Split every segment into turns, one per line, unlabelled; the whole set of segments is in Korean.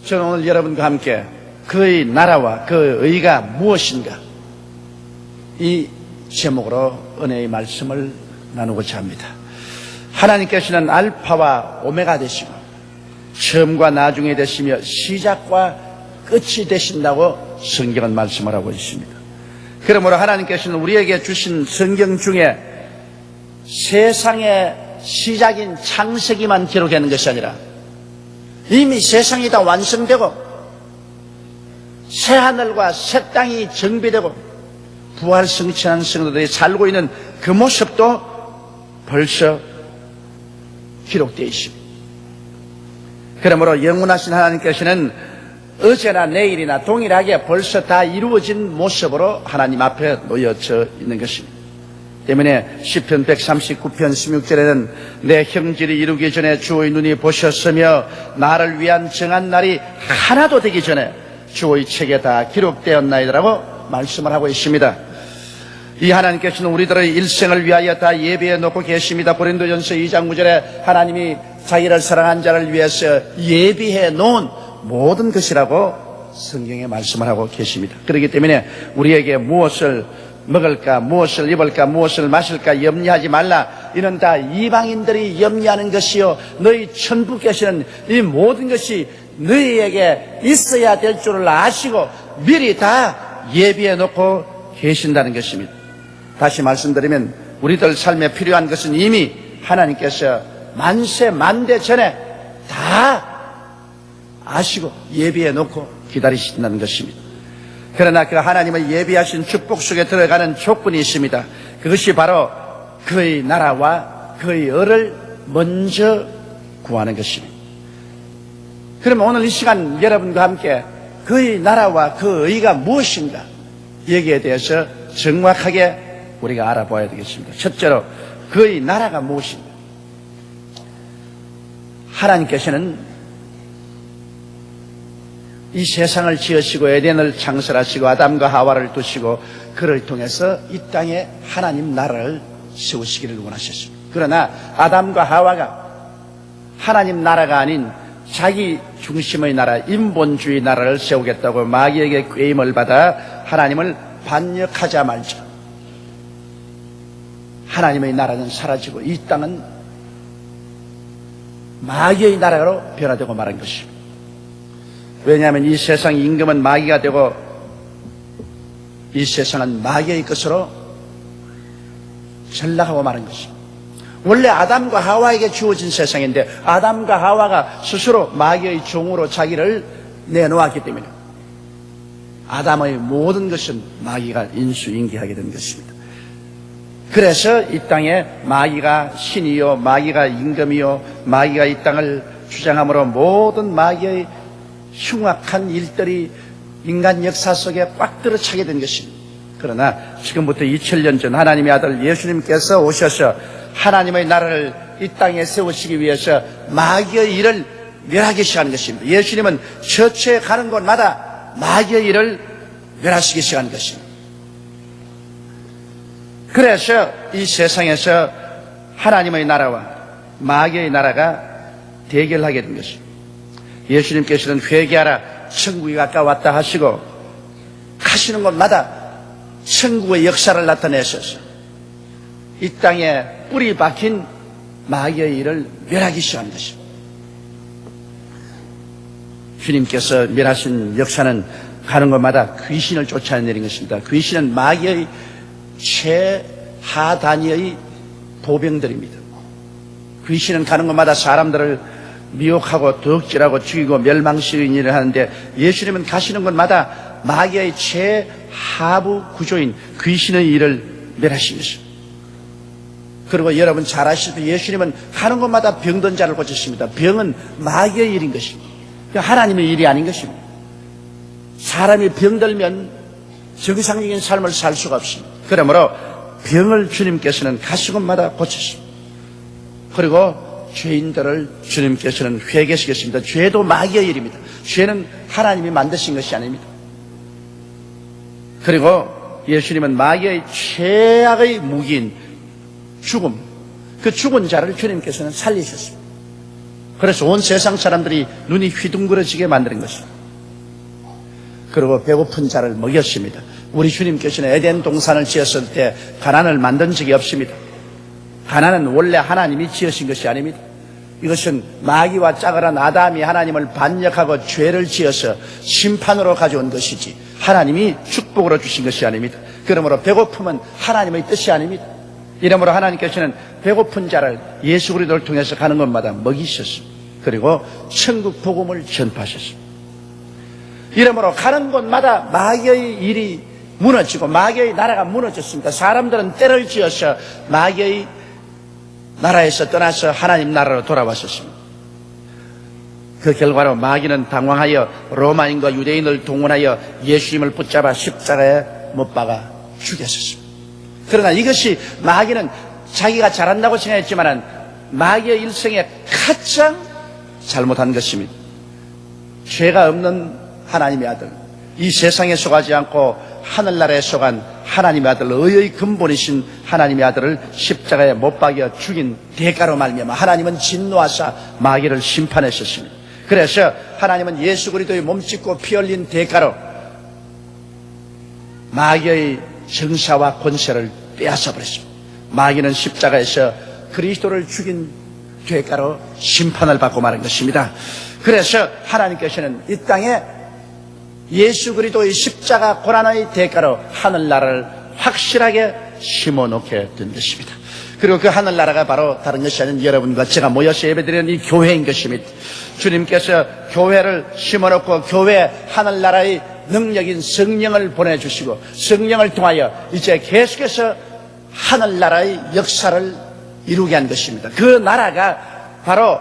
저는 오늘 여러분과 함께 그의 나라와 그 의가 무엇인가, 이 제목으로 은혜의 말씀을 나누고자 합니다. 하나님께서는 알파와 오메가 되시고 처음과 나중에 되시며 시작과 끝이 되신다고 성경은 말씀을 하고 있습니다. 그러므로 하나님께서는 우리에게 주신 성경 중에 세상의 시작인 창세기만 기록하는 것이 아니라 이미 세상이 다 완성되고 새하늘과 새 땅이 정비되고 부활 성취한 성도들이 살고 있는 그 모습도 벌써 기록되어 있습니다. 그러므로 영원하신 하나님께서는 어제나 내일이나 동일하게 벌써 다 이루어진 모습으로 하나님 앞에 놓여져 있는 것입니다. 때문에 시편 139편 16절에는 내 형질이 이루기 전에 주의 눈이 보셨으며 나를 위한 정한 날이 하나도 되기 전에 주의 책에 다 기록되었나이다라고 말씀을 하고 있습니다. 이 하나님께서는 우리들의 일생을 위하여 다 예비해 놓고 계십니다. 고린도전서 2장 9절에 하나님이 자기를 사랑한 자를 위해서 예비해 놓은 모든 것이라고 성경에 말씀을 하고 계십니다. 그렇기 때문에 우리에게 무엇을 먹을까, 무엇을 입을까, 무엇을 마실까 염려하지 말라. 이는 다 이방인들이 염려하는 것이요 너희 천부께서는 이 모든 것이 너희에게 있어야 될 줄을 아시고 미리 다 예비해 놓고 계신다는 것입니다. 다시 말씀드리면 우리들 삶에 필요한 것은 이미 하나님께서 만세 만대 전에 다 아시고 예비해 놓고 기다리신다는 것입니다. 그러나 그 하나님의 예비하신 축복 속에 들어가는 조건이 있습니다. 그것이 바로 그의 나라와 그의 의를 먼저 구하는 것입니다. 그러면 오늘 이 시간 여러분과 함께 그의 나라와 그 의가 무엇인가 여기에 대해서 정확하게 우리가 알아봐야 되겠습니다. 첫째로 그의 나라가 무엇인가. 하나님께서는 이 세상을 지으시고 에덴을 창설하시고 아담과 하와를 두시고 그를 통해서 이 땅에 하나님 나라를 세우시기를 원하셨습니다. 그러나 아담과 하와가 하나님 나라가 아닌 자기 중심의 나라, 인본주의 나라를 세우겠다고 마귀에게 꾀임을 받아 하나님을 반역하자 말자 하나님의 나라는 사라지고 이 땅은 마귀의 나라로 변화되고 말한 것입니다. 왜냐하면 이 세상 임금은 마귀가 되고 이 세상은 마귀의 것으로 전락하고 마는 것입니다. 원래 아담과 하와에게 주어진 세상인데 아담과 하와가 스스로 마귀의 종으로 자기를 내놓았기 때문에 아담의 모든 것은 마귀가 인수인계하게 된 것입니다. 그래서 이 땅에 마귀가 신이요 마귀가 임금이요 마귀가 이 땅을 주장함으로 모든 마귀의 흉악한 일들이 인간 역사 속에 꽉 들어차게 된 것입니다. 그러나 지금부터 2000년 전 하나님의 아들 예수님께서 오셔서 하나님의 나라를 이 땅에 세우시기 위해서 마귀의 일을 멸하기 시작한 것입니다. 예수님은 처처에 가는 곳마다 마귀의 일을 멸하시기 시작한 것입니다. 그래서 이 세상에서 하나님의 나라와 마귀의 나라가 대결하게 된 것입니다. 예수님께서는 회개하라 천국이 가까웠다 하시고 가시는 곳마다 천국의 역사를 나타내셔서 이 땅에 뿌리 박힌 마귀의 일을 멸하기 시작한 것입니다. 주님께서 멸하신 역사는 가는 곳마다 귀신을 쫓아내는 것입니다. 귀신은 마귀의 최하 단위의 보병들입니다. 귀신은 가는 곳마다 사람들을 미혹하고 덕질하고 죽이고 멸망시키는 일을 하는데 예수님은 가시는 곳마다 마귀의 최하부 구조인 귀신의 일을 멸하신 것입니다. 그리고 여러분 잘 아시다시피 예수님은 가는 곳마다 병든 자를 고치십니다. 병은 마귀의 일인 것입니다. 하나님의 일이 아닌 것입니다. 사람이 병들면 정상적인 삶을 살 수가 없습니다. 그러므로 병을 주님께서는 가시는 곳마다 고치십니다. 그리고 죄인들을 주님께서는 회개시켰습니다. 죄도 마귀의 일입니다. 죄는 하나님이 만드신 것이 아닙니다. 그리고 예수님은 마귀의 최악의 무기인 죽음, 그 죽은 자를 주님께서는 살리셨습니다. 그래서 온 세상 사람들이 눈이 휘둥그러지게 만드는 것입니다. 그리고 배고픈 자를 먹였습니다. 우리 주님께서는 에덴 동산을 지었을 때 가난을 만든 적이 없습니다. 가난은 원래 하나님이 지으신 것이 아닙니다. 이것은 마귀와 짜그란 아담이 하나님을 반역하고 죄를 지어서 심판으로 가져온 것이지 하나님이 축복으로 주신 것이 아닙니다. 그러므로 배고픔은 하나님의 뜻이 아닙니다. 이러므로 하나님께서는 배고픈 자를 예수 그리스도를 통해서 가는 곳마다 먹이셨습니다. 그리고 천국 복음을 전파하셨습니다. 이러므로 가는 곳마다 마귀의 일이 무너지고 마귀의 나라가 무너졌습니다. 사람들은 때를 지어서 마귀의 나라에서 떠나서 하나님 나라로 돌아왔었습니다. 그 결과로 마귀는 당황하여 로마인과 유대인을 동원하여 예수님을 붙잡아 십자가에 못 박아 죽였었습니다. 그러나 이것이 마귀는 자기가 잘한다고 생각했지만 마귀의 일생에 가장 잘못한 것입니다. 죄가 없는 하나님의 아들, 이 세상에 속하지 않고 하늘나라에 속한 하나님의 아들, 의의 근본이신 하나님의 아들을 십자가에 못 박여 죽인 대가로 말미암아 하나님은 진노하사 마귀를 심판하셨습니다. 그래서 하나님은 예수 그리스도의 몸짓고 피 흘린 대가로 마귀의 정사와 권세를 빼앗아 버렸습니다. 마귀는 십자가에서 그리스도를 죽인 대가로 심판을 받고 마는 것입니다. 그래서 하나님께서는 이 땅에 예수 그리스도의 십자가 고난의 대가로 하늘나라를 확실하게 심어놓게 된 것입니다. 그리고 그 하늘나라가 바로 다른 것이 아닌 여러분과 제가 모여서 예배드리는 이 교회인 것입니다. 주님께서 교회를 심어놓고 교회 하늘나라의 능력인 성령을 보내주시고 성령을 통하여 이제 계속해서 하늘나라의 역사를 이루게 한 것입니다. 그 나라가 바로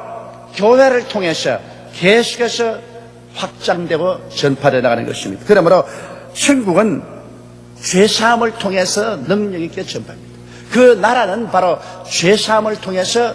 교회를 통해서 계속해서 확장되고 전파되어 나가는 것입니다. 그러므로 천국은 죄사함을 통해서 능력 있게 전파합니다. 그 나라는 바로 죄사함을 통해서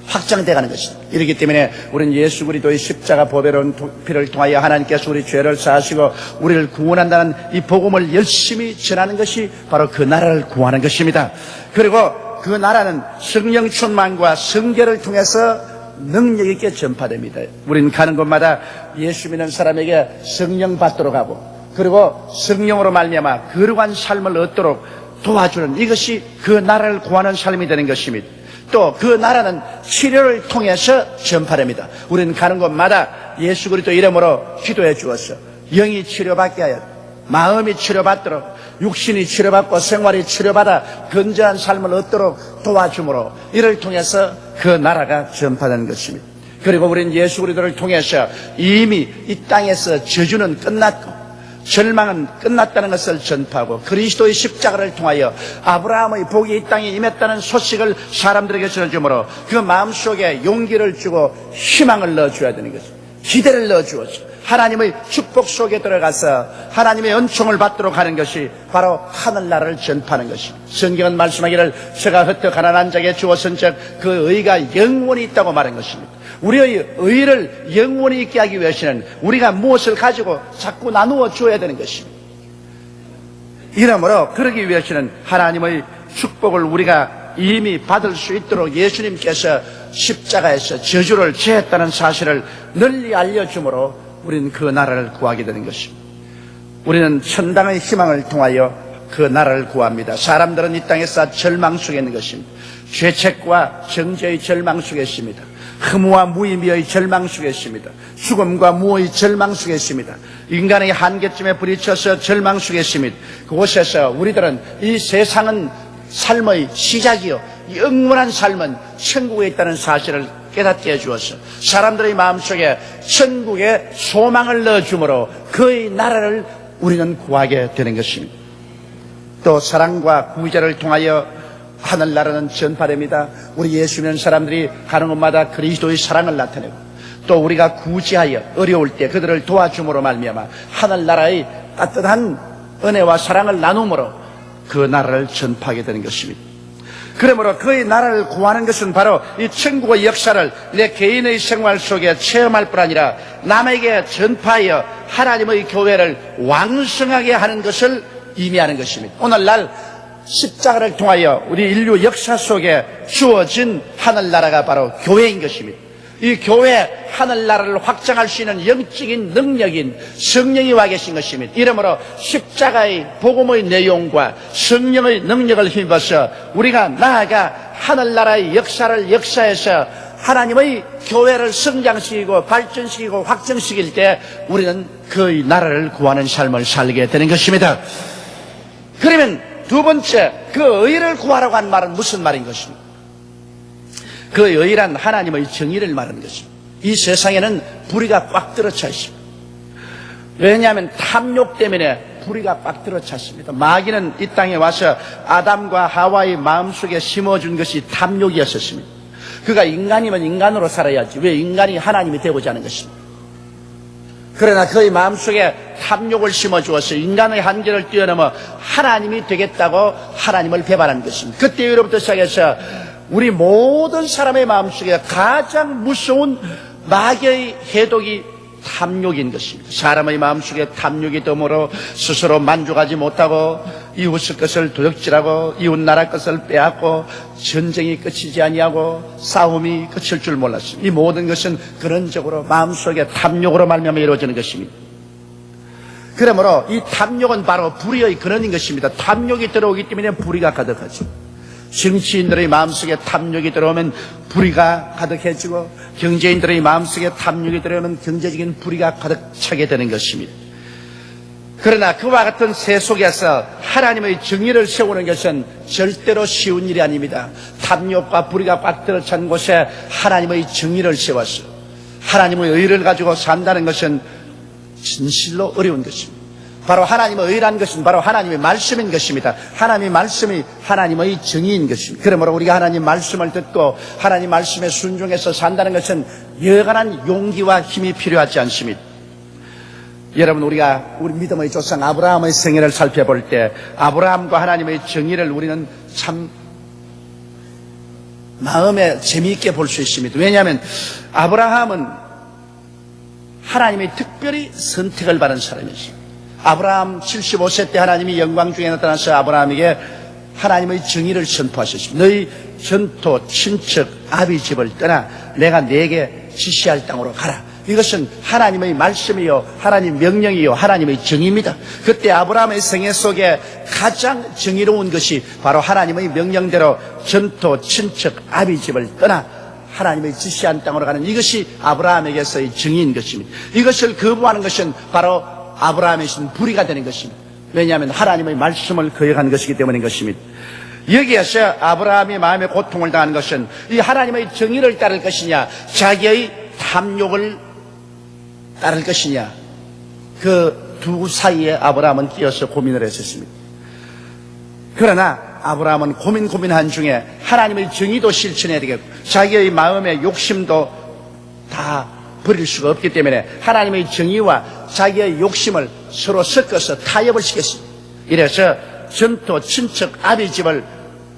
확장되어가는 것입니다. 이렇기 때문에 우리는 예수 그리스도의 십자가 보배로운 피를 통하여 하나님께서 우리 죄를 사하시고 우리를 구원한다는 이 복음을 열심히 전하는 것이 바로 그 나라를 구하는 것입니다. 그리고 그 나라는 성령 충만과 성결을 통해서 능력 있게 전파됩니다. 우리는 가는 곳마다 예수 믿는 사람에게 성령 받도록 하고 그리고 성령으로 말미암아 거룩한 삶을 얻도록 도와주는 이것이 그 나라를 구하는 삶이 되는 것입니다. 또 그 나라는 치료를 통해서 전파됩니다. 우리는 가는 곳마다 예수 그리스도 이름으로 기도해 주었어. 영이 치료받게 하여 마음이 치료받도록 육신이 치료받고 생활이 치료받아 건전한 삶을 얻도록 도와주므로 이를 통해서 그 나라가 전파되는 것입니다. 그리고 우리는 예수 그리스도를 통해서 이미 이 땅에서 저주는 끝났고 절망은 끝났다는 것을 전파하고 그리스도의 십자가를 통하여 아브라함의 복이 이 땅에 임했다는 소식을 사람들에게 전해주므로 그 마음속에 용기를 주고 희망을 넣어줘야 되는 것입니다. 기대를 넣어주어서 하나님의 축복 속에 들어가서 하나님의 은총을 받도록 하는 것이 바로 하늘나라를 전파하는 것입니다. 성경은 말씀하기를 저가 흩어 가난한 자에게 주었은 즉 그 의가 영원히 있다고 말한 것입니다. 우리의 의를 영원히 있게 하기 위해서는 우리가 무엇을 가지고 자꾸 나누어 줘야 되는 것입니다. 이러므로 그러기 위해서는 하나님의 축복을 우리가 이미 받을 수 있도록 예수님께서 십자가에서 저주를 제했다는 사실을 널리 알려주므로 우리는 그 나라를 구하게 되는 것입니다. 우리는 천당의 희망을 통하여 그 나라를 구합니다. 사람들은 이 땅에서 절망 속에 있는 것입니다. 죄책과 정죄의 절망 속에 있습니다. 흠과 무의미의 절망 속에 있습니다. 죽음과 무의 절망 속에 있습니다. 인간의 한계쯤에 부딪혀서 절망 속에 있습니다. 그곳에서 우리들은 이 세상은 삶의 시작이요 영원한 삶은 천국에 있다는 사실을 깨닫게 해주어서 사람들의 마음속에 천국의 소망을 넣어주므로 그의 나라를 우리는 구하게 되는 것입니다. 또 사랑과 구제를 통하여 하늘나라는 전파됩니다. 우리 예수 믿는 사람들이 가는 곳마다 그리스도의 사랑을 나타내고 또 우리가 구제하여 어려울 때 그들을 도와줌으로 말미암아 하늘나라의 따뜻한 은혜와 사랑을 나눔으로 그 나라를 전파하게 되는 것입니다. 그러므로 그의 나라를 구하는 것은 바로 이 천국의 역사를 내 개인의 생활 속에 체험할 뿐 아니라 남에게 전파하여 하나님의 교회를 왕성하게 하는 것을 의미하는 것입니다. 오늘날 십자가를 통하여 우리 인류 역사 속에 주어진 하늘나라가 바로 교회인 것입니다. 이 교회 하늘나라를 확장할 수 있는 영적인 능력인 성령이 와 계신 것입니다. 이러므로 십자가의 복음의 내용과 성령의 능력을 힘입어서 우리가 나아가 하늘나라의 역사에서 하나님의 교회를 성장시키고 발전시키고 확정시킬 때 우리는 그 나라를 구하는 삶을 살게 되는 것입니다. 그러면 두 번째, 그 의를 구하라고 한 말은 무슨 말인 것입니까? 그 의란 하나님의 정의를 말하는 것입니다. 이 세상에는 불의가 꽉 들어차 있습니다. 왜냐하면 탐욕 때문에 불의가 꽉 들어찼습니다. 마귀는 이 땅에 와서 아담과 하와의 마음속에 심어준 것이 탐욕이었었습니다. 그가 인간이면 인간으로 살아야지 왜 인간이 하나님이 되고자 하는 것입니다. 그러나 그의 마음속에 탐욕을 심어주어서 인간의 한계를 뛰어넘어 하나님이 되겠다고 하나님을 배반한 것입니다. 그때로부터 시작해서 우리 모든 사람의 마음속에 가장 무서운 마귀의 해독이 탐욕인 것입니다. 사람의 마음속에 탐욕이 덤으로 스스로 만족하지 못하고 이웃의 것을 도둑질하고 이웃 나라 것을 빼앗고 전쟁이 끝이지 아니하고 싸움이 끝일 줄 몰랐습니다. 이 모든 것은 근원적으로 마음속에 탐욕으로 말미암아 이루어지는 것입니다. 그러므로 이 탐욕은 바로 불의의 근원인 것입니다. 탐욕이 들어오기 때문에 불의가 가득하죠. 정치인들의 마음속에 탐욕이 들어오면 불의가 가득해지고 경제인들의 마음속에 탐욕이 들어오면 경제적인 불의가 가득 차게 되는 것입니다. 그러나 그와 같은 세 속에서 하나님의 정의를 세우는 것은 절대로 쉬운 일이 아닙니다. 탐욕과 불의가 꽉 들어찬 곳에 하나님의 정의를 세워서 하나님의 의를 가지고 산다는 것은 진실로 어려운 것입니다. 바로 하나님의 의라는 것은 바로 하나님의 말씀인 것입니다. 하나님의 말씀이 하나님의 정의인 것입니다. 그러므로 우리가 하나님 말씀을 듣고 하나님 말씀에 순종해서 산다는 것은 여간한 용기와 힘이 필요하지 않습니다. 여러분, 우리가 우리 믿음의 조상 아브라함의 생애를 살펴볼 때 아브라함과 하나님의 정의를 우리는 참 마음에 재미있게 볼 수 있습니다. 왜냐하면 아브라함은 하나님의 특별히 선택을 받은 사람이었습니다. 아브라함 75세 때 하나님이 영광 중에 나타나서 아브라함에게 하나님의 정의를 선포하셨습니다. 너희 전토, 친척, 아비 집을 떠나 내가 네게 지시할 땅으로 가라. 이것은 하나님의 말씀이요, 하나님 명령이요, 하나님의 정의입니다. 그때 아브라함의 생애 속에 가장 정의로운 것이 바로 하나님의 명령대로 전토, 친척, 아비 집을 떠나 하나님의 지시한 땅으로 가는 이것이 아브라함에게서의 정의인 것입니다. 이것을 거부하는 것은 바로 아브라함의 신 불의가 되는 것입니다. 왜냐하면 하나님의 말씀을 거역한 것이기 때문인 것입니다. 여기에서 아브라함이 마음의 고통을 당한 것은 이 하나님의 정의를 따를 것이냐, 자기의 탐욕을 따를 것이냐, 그 두 사이에 아브라함은 끼어서 고민을 했었습니다. 그러나 아브라함은 고민한 중에 하나님의 정의도 실천해야 되겠고 자기의 마음의 욕심도 다 버릴 수가 없기 때문에 하나님의 정의와 자기의 욕심을 서로 섞어서 타협을 시켰습니다. 이래서 전토, 친척, 아비 집을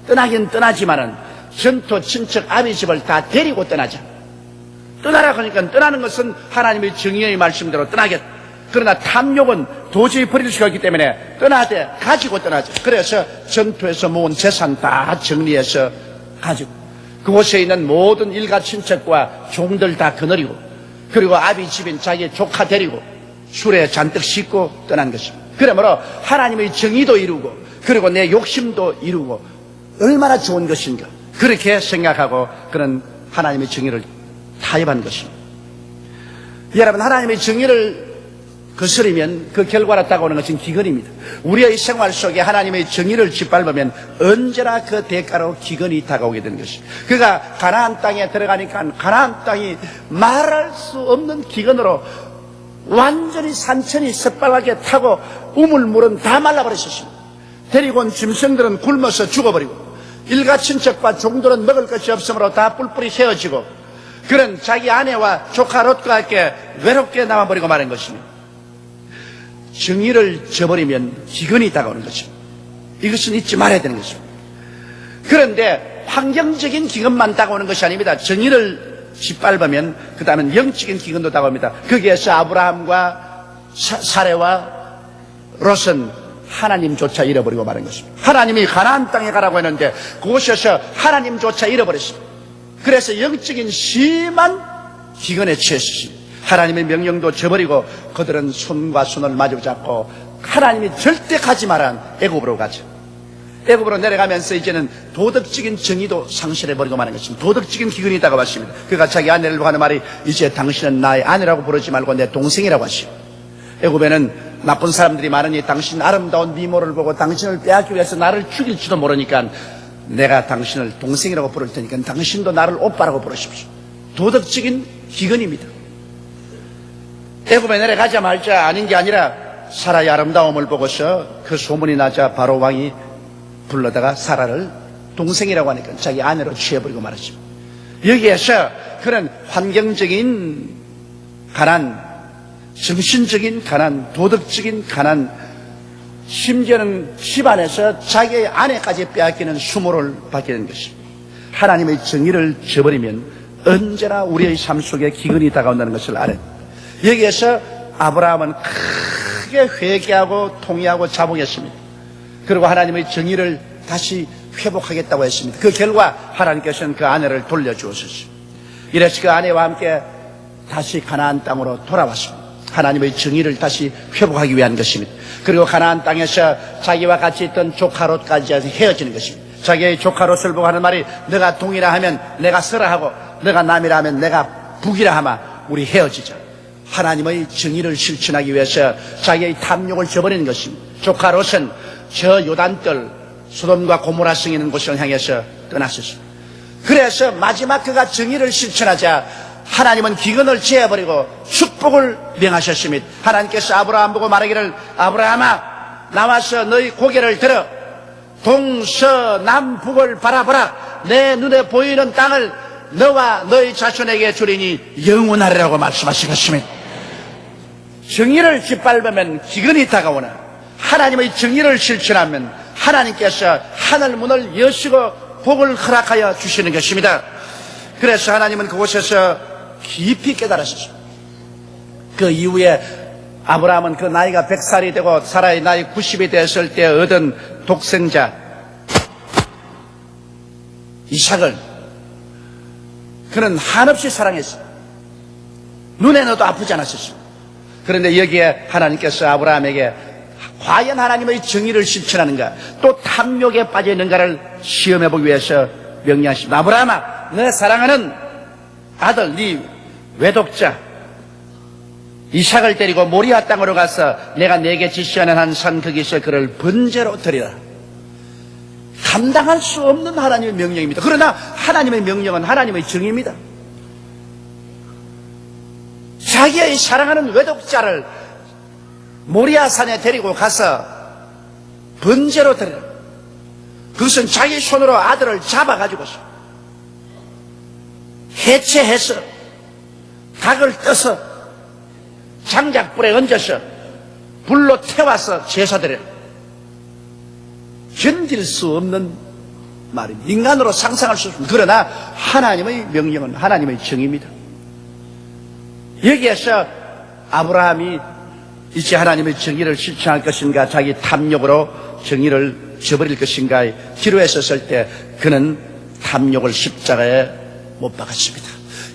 떠나긴 떠나지만은 전토, 친척, 아비 집을 다 데리고 떠나자. 떠나라 하니까 떠나는 것은 하나님의 정의의 말씀대로 떠나겠다. 그러나 탐욕은 도저히 버릴 수가 없기 때문에 떠나되 가지고 떠나자. 그래서 전투에서 모은 재산 다 정리해서 가지고 그곳에 있는 모든 일가 친척과 종들 다 거느리고 그리고 아비 집인 자기의 조카 데리고 술에 잔뜩 씻고 떠난 것입니다. 그러므로 하나님의 정의도 이루고 그리고 내 욕심도 이루고 얼마나 좋은 것인가 그렇게 생각하고 그런 하나님의 정의를 타협한 것입니다. 여러분, 하나님의 정의를 거스르면 그 결과로 다가오는 것은 기근입니다. 우리의 생활 속에 하나님의 정의를 짓밟으면 언제나 그 대가로 기근이 다가오게 되는 것입니다. 그가 가나안 땅에 들어가니까 가나안 땅이 말할 수 없는 기근으로 완전히 산천이 새빨갛게 타고 우물물은 다 말라버렸습니다. 데리고 온 짐승들은 굶어서 죽어버리고 일가 친척과 종들은 먹을 것이 없으므로 다 뿔뿔이 세어지고 그런 자기 아내와 조카 롯과 함께 외롭게 남아버리고 마는 것입니다. 정의를 저버리면 기근이 다가오는 것입니다. 이것은 잊지 말아야 되는 것입니다. 그런데 환경적인 기근만 다가오는 것이 아닙니다. 정의를 짓밟으면 그 다음엔 영적인 기근도 다가옵니다. 거기에서 아브라함과 사레와 롯은 하나님조차 잃어버리고 마는 것입니다. 하나님이 가나안 땅에 가라고 했는데 그곳에서 하나님조차 잃어버렸습니다. 그래서 영적인 심한 기근에 처했습니다. 하나님의 명령도 저버리고 그들은 손과 손을 마주 잡고 하나님이 절대 가지 마라, 애굽으로 가자. 애굽으로 내려가면서 이제는 도덕적인 정의도 상실해버리고 마는 것입니다. 도덕적인 기근이 다가왔습니다. 그가 자기 아내를 하는 말이 이제 당신은 나의 아내라고 부르지 말고 내 동생이라고 하시오. 애굽에는 나쁜 사람들이 많으니 당신 아름다운 미모를 보고 당신을 빼앗기 위해서 나를 죽일지도 모르니까 내가 당신을 동생이라고 부를 테니까 당신도 나를 오빠라고 부르십시오. 도덕적인 기근입니다. 애굽에 내려가자마자 아닌 게 아니라 사라의 아름다움을 보고서 그 소문이 나자 바로 왕이 불러다가 사라를 동생이라고 하니까 자기 아내로 취해버리고 말았죠. 여기에서 그런 환경적인 가난, 정신적인 가난, 도덕적인 가난, 심지어는 집안에서 자기의 아내까지 빼앗기는 수모를 받게 된 것입니다. 하나님의 정의를 저버리면 언제나 우리의 삶 속에 기근이 다가온다는 것을 알아야 합니다. 여기에서 아브라함은 크게 회개하고 통회하고 자복했습니다. 그리고 하나님의 정의를 다시 회복하겠다고 했습니다. 그 결과 하나님께서는 그 아내를 돌려주었습니다. 이래서 그 아내와 함께 다시 가나안 땅으로 돌아왔습니다. 하나님의 정의를 다시 회복하기 위한 것입니다. 그리고 가나안 땅에서 자기와 같이 있던 조카 롯까지 헤어지는 것입니다. 자기의 조카 롯을 보고 하는 말이 너가 동이라 하면 내가 서라 하고 너가 남이라 하면 내가 북이라 하마 우리 헤어지자. 하나님의 정의를 실천하기 위해서 자기의 탐욕을 저버리는 것입니다. 조카 롯은 저 요단뜰 소돔과 고모라 성이 있는 곳을 향해서 떠났었습니다. 그래서 마지막 그가 정의를 실천하자 하나님은 기근을 제어버리고 축복을 명하셨습니다. 하나님께서 아브라함 보고 말하기를 아브라함아 나와서 너희 고개를 들어 동서남북을 바라보라. 내 눈에 보이는 땅을 너와 너희 자손에게 주리니 영원하리라고 말씀하시겠습니다. 정의를 짓밟으면 기근이 다가오나 하나님의 정의를 실천하면 하나님께서 하늘문을 여시고 복을 허락하여 주시는 것입니다. 그래서 하나님은 그곳에서 깊이 깨달으셨습니다. 그 이후에 아브라함은 그 나이가 100살이 되고 사라의 나이 90이 됐을 때 얻은 독생자 이삭을 그는 한없이 사랑했습니다. 눈에 넣어도 아프지 않았었습니다. 그런데 여기에 하나님께서 아브라함에게 과연 하나님의 정의를 실천하는가 또 탐욕에 빠져 있는가를 시험해보기 위해서 명령하십니다. 아브라함아 내 사랑하는 아들 네 외독자 이삭을 데리고 모리아 땅으로 가서 내가 네게 지시하는 한 산 거기서 그를 번제로 드리라. 감당할 수 없는 하나님의 명령입니다. 그러나 하나님의 명령은 하나님의 정의입니다. 자기의 사랑하는 외독자를 모리아 산에 데리고 가서 번제로 드리라. 그것은 자기 손으로 아들을 잡아가지고서 해체해서 닭을 떠서 장작불에 얹어서 불로 태워서 제사드려. 견딜 수 없는 말입니다. 인간으로 상상할 수 없습니다. 그러나 하나님의 명령은 하나님의 정의입니다. 여기에서 아브라함이 이제 하나님의 정의를 실천할 것인가 자기 탐욕으로 정의를 저버릴 것인가에 기로에 섰을 때 그는 탐욕을 십자가에 못 박았습니다.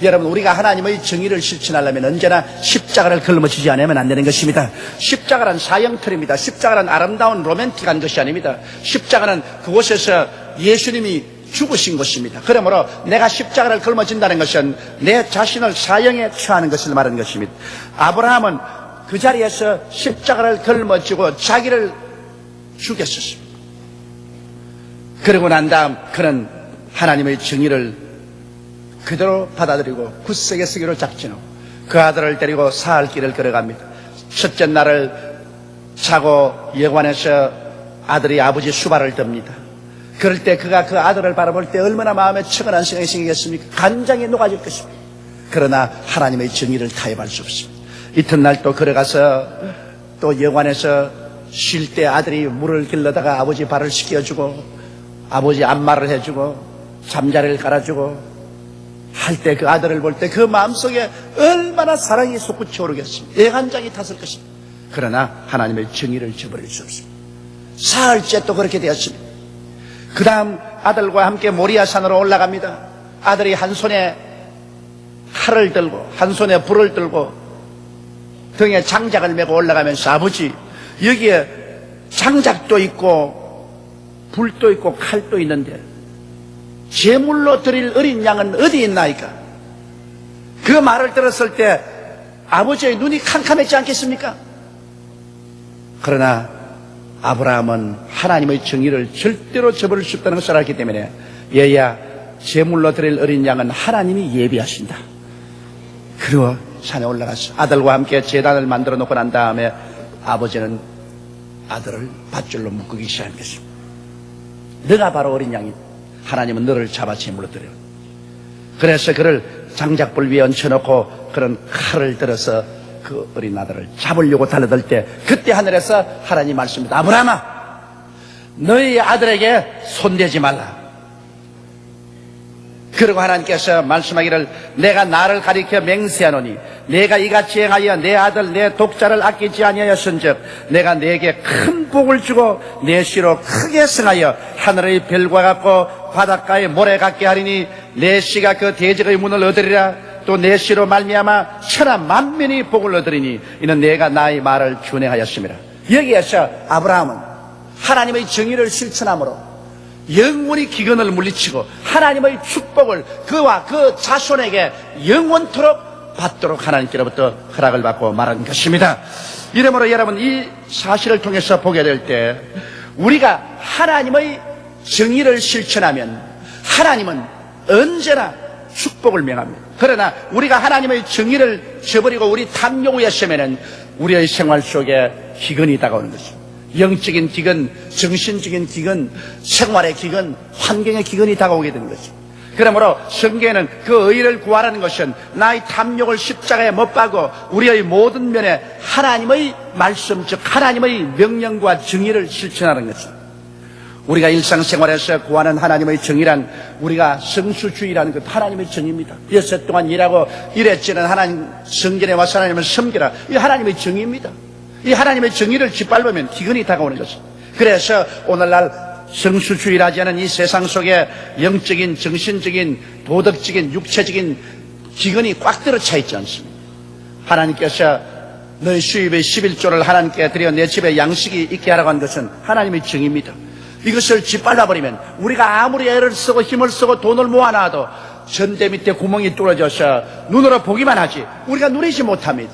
여러분 우리가 하나님의 정의를 실천하려면 언제나 십자가를 걸머지지 않으면 안 되는 것입니다. 십자가란 사형틀입니다. 십자가란 아름다운 로맨틱한 것이 아닙니다. 십자가는 그곳에서 예수님이 죽으신 것입니다. 그러므로 내가 십자가를 걸머진다는 것은 내 자신을 사형에 처하는 것을 말하는 것입니다. 아브라함은 그 자리에서 십자가를 걸머지고 자기를 죽였었습니다. 그러고 난 다음 그는 하나님의 정의를 그대로 받아들이고 굳세게 서기로 작정하고 그 아들을 데리고 사흘 길을 걸어갑니다. 첫째 날을 자고 여관에서 아들이 아버지 수발을 듭니다. 그럴 때 그가 그 아들을 바라볼 때 얼마나 마음에 측은한 생각이 생기겠습니까? 간장이 녹아질 것입니다. 그러나 하나님의 정의를 타협할 수 없습니다. 이튿날 또 걸어가서 또 여관에서 쉴 때 아들이 물을 길러다가 아버지 발을 씻겨주고 아버지 안마를 해주고 잠자리를 깔아주고 할 때 그 아들을 볼 때 그 마음속에 얼마나 사랑이 솟구쳐 오르겠습니다. 애간장이 탔을 것입니다. 그러나 하나님의 정의를 저버릴 수 없습니다. 사흘째 또 그렇게 되었습니다. 그 다음 아들과 함께 모리아산으로 올라갑니다. 아들이 한 손에 칼을 들고 한 손에 불을 들고 등에 장작을 메고 올라가면서 아버지 여기에 장작도 있고 불도 있고 칼도 있는데 제물로 드릴 어린 양은 어디 있나이까? 그 말을 들었을 때 아버지의 눈이 캄캄했지 않겠습니까? 그러나 아브라함은 하나님의 정의를 절대로 저버릴 수 없다는 것을 알기 때문에 얘야 제물로 드릴 어린 양은 하나님이 예비하신다. 그리고 산에 올라가서 아들과 함께 제단을 만들어 놓고 난 다음에 아버지는 아들을 밧줄로 묶기 시작한 것입니다. 너가 바로 어린 양이다. 하나님은 너를 잡아 제물로 드려. 그래서 그를 장작불 위에 얹혀놓고 그런 칼을 들어서 그 어린 아들을 잡으려고 달려들 때 그때 하늘에서 하나님 말씀입니다. 아브라함아 너희 아들에게 손대지 말라. 그리고 하나님께서 말씀하기를 내가 나를 가리켜 맹세하노니 내가 이같이 행하여 내 아들 내 독자를 아끼지 아니하였은즉 내가 내게 큰 복을 주고 내 씨로 크게 승하여 하늘의 별과 같고 바닷가의 모래 같게 하리니 내 씨가 그 대적의 문을 얻으리라. 또 내 씨로 말미암아 천하 만민이 복을 얻으리니 이는 내가 나의 말을 준행하였음이라. 여기에서 아브라함은 하나님의 정의를 실천함으로 영원히 기근을 물리치고 하나님의 축복을 그와 그 자손에게 영원토록 받도록 하나님께로부터 허락을 받고 말한 것입니다. 이러므로 여러분 이 사실을 통해서 보게 될 때 우리가 하나님의 정의를 실천하면 하나님은 언제나 축복을 명합니다. 그러나 우리가 하나님의 정의를 저버리고 우리 탐욕에 서면은 우리의 생활 속에 기근이 다가오는 것입니다. 영적인 기근, 정신적인 기근, 생활의 기근, 환경의 기근이 다가오게 되는 것입니다. 그러므로 성경에는 그 의를 구하라는 것은 나의 탐욕을 십자가에 못 박고 우리의 모든 면에 하나님의 말씀, 즉 하나님의 명령과 정의를 실천하는 것입니다. 우리가 일상생활에서 구하는 하나님의 정의란 우리가 성수주의라는 것 하나님의 정의입니다. 6살 동안 일하고 일했지는 하나님 성전에 와서 하나님을 섬기라. 이 하나님의 정의입니다. 이 하나님의 정의를 짓밟으면 기근이 다가오는 것입니다. 그래서 오늘날 성수주의라지 않은 이 세상 속에 영적인, 정신적인, 도덕적인, 육체적인 기근이 꽉 들어차 있지 않습니다. 하나님께서 너희 수입의 11조를 하나님께 드려 내 집에 양식이 있게 하라고 한 것은 하나님의 정의입니다. 이것을 짓밟아버리면 우리가 아무리 애를 쓰고 힘을 쓰고 돈을 모아놔도 전대 밑에 구멍이 뚫어져서 눈으로 보기만 하지 우리가 누리지 못합니다.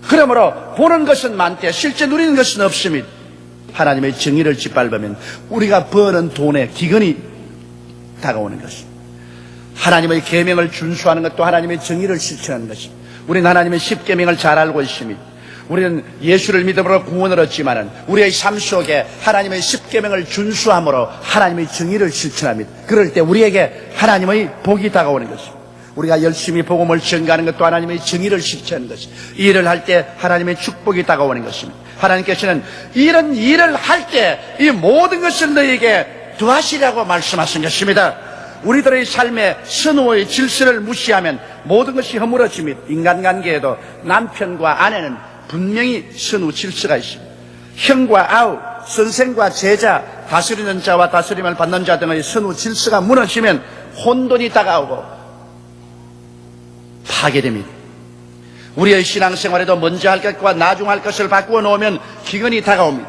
그러므로 보는 것은 많되 실제 누리는 것은 없습니다. 하나님의 정의를 짓밟으면 우리가 버는 돈에 기근이 다가오는 것입니다. 하나님의 계명을 준수하는 것도 하나님의 정의를 실천하는 것입니다. 우리는 하나님의 10계명을 잘 알고 있습니다. 우리는 예수를 믿음으로 구원을 얻지만은 우리의 삶 속에 하나님의 10계명을 준수함으로 하나님의 정의를 실천합니다. 그럴 때 우리에게 하나님의 복이 다가오는 것입니다. 우리가 열심히 복음을 전가하는 것도 하나님의 정의를 실천하는 것입니다. 이 일을 할 때 하나님의 축복이 다가오는 것입니다. 하나님께서는 이런 일을 할 때 이 모든 것을 너에게 더하시라고 말씀하신 것입니다. 우리들의 삶의 선호의 질서를 무시하면 모든 것이 허물어집니다. 인간관계에도 남편과 아내는 분명히 선후 질서가 있습니다. 형과 아우, 선생과 제자, 다스리는 자와 다스림을 받는 자 등의 선후 질서가 무너지면 혼돈이 다가오고 파괴됩니다. 우리의 신앙생활에도 먼저 할 것과 나중 할 것을 바꾸어 놓으면 기근이 다가옵니다.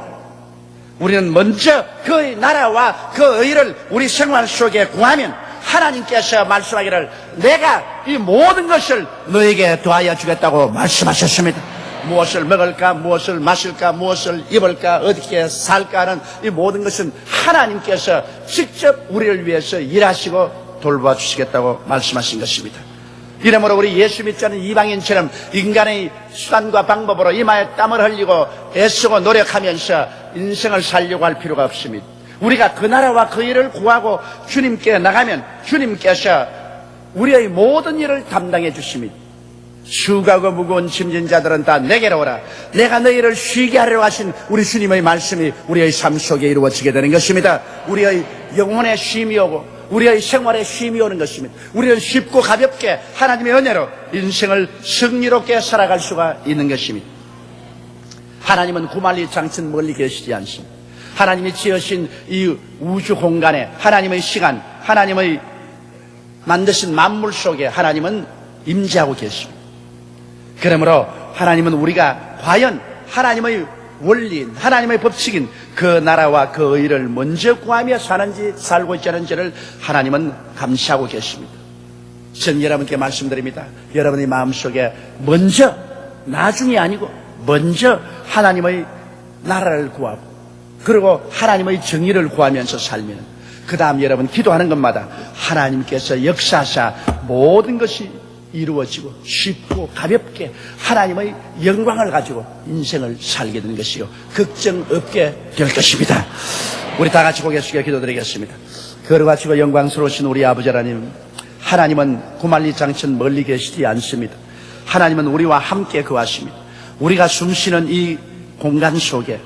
우리는 먼저 그의 나라와 그 의를 우리 생활 속에 구하면 하나님께서 말씀하기를 내가 이 모든 것을 너에게 더하여 주겠다고 말씀하셨습니다. 무엇을 먹을까, 무엇을 마실까, 무엇을 입을까, 어떻게 살까 하는 이 모든 것은 하나님께서 직접 우리를 위해서 일하시고 돌봐주시겠다고 말씀하신 것입니다. 이러므로 우리 예수 믿지 않는 이방인처럼 인간의 수단과 방법으로 이마에 땀을 흘리고 애쓰고 노력하면서 인생을 살려고 할 필요가 없습니다. 우리가 그 나라와 그 일을 구하고 주님께 나가면 주님께서 우리의 모든 일을 담당해 주십니다. 수고하고 무거운 짐진 자들은 다 내게로 오라. 내가 너희를 쉬게 하려고 하신 우리 주님의 말씀이 우리의 삶 속에 이루어지게 되는 것입니다. 우리의 영혼의 쉼이 오고 우리의 생활에 쉼이 오는 것입니다. 우리는 쉽고 가볍게 하나님의 은혜로 인생을 승리롭게 살아갈 수가 있는 것입니다. 하나님은 구말리 장천 멀리 계시지 않습니다. 하나님이 지으신 이 우주 공간에, 하나님의 시간, 하나님의 만드신 만물 속에 하나님은 임재하고 계십니다. 그러므로 하나님은 우리가 과연 하나님의 원리인, 하나님의 법칙인 그 나라와 그 의를 먼저 구하며 사는지 살고 있지 않은지를 하나님은 감시하고 계십니다. 저는 여러분께 말씀드립니다. 여러분의 마음속에 먼저, 나중이 아니고 먼저 하나님의 나라를 구하고, 그리고 하나님의 정의를 구하면서 살면 그 다음 여러분 기도하는 것마다 하나님께서 역사하사 모든 것이 이루어지고 쉽고 가볍게 하나님의 영광을 가지고 인생을 살게 되는 것이요, 걱정 없게 될 것입니다. 우리 다 같이 고개 숙여 기도드리겠습니다. 거룩하시고 영광스러우신 우리 아버지 하나님, 하나님은 구말리 장천 멀리 계시지 않습니다. 하나님은 우리와 함께 거하십니다. 우리가 숨쉬는 이 공간 속에,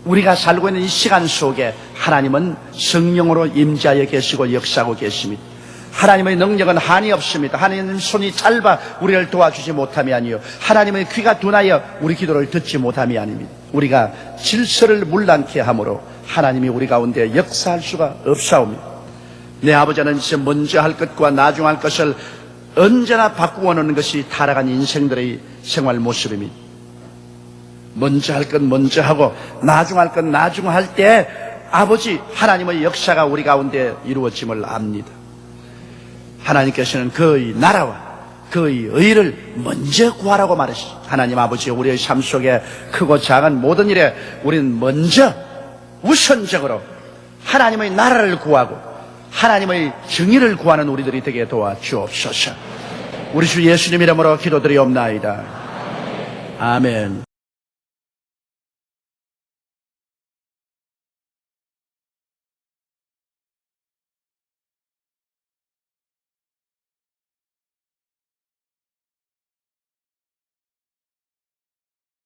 우리가 살고 있는 이 시간 속에 하나님은 성령으로 임재하여 계시고 역사하고 계십니다. 하나님의 능력은 한이 없습니다. 하나님의 손이 짧아 우리를 도와주지 못함이 아니요, 하나님의 귀가 둔하여 우리 기도를 듣지 못함이 아닙니다. 우리가 질서를 문란케 함으로 하나님이 우리 가운데 역사할 수가 없사옵니다. 내 아버지는 이제 먼저 할 것과 나중 할 것을 언제나 바꾸어 놓는 것이 타락한 인생들의 생활 모습입니다. 먼저 할 건 먼저 하고 나중 할 건 나중 할 때 아버지 하나님의 역사가 우리 가운데 이루어짐을 압니다. 하나님께서는 그의 나라와 그의 의를 먼저 구하라고 말하시죠. 하나님 아버지, 우리의 삶 속에 크고 작은 모든 일에 우리는 먼저 우선적으로 하나님의 나라를 구하고 하나님의 정의를 구하는 우리들이 되게 도와주옵소서. 우리 주 예수님 이름으로 기도드리옵나이다. 아멘.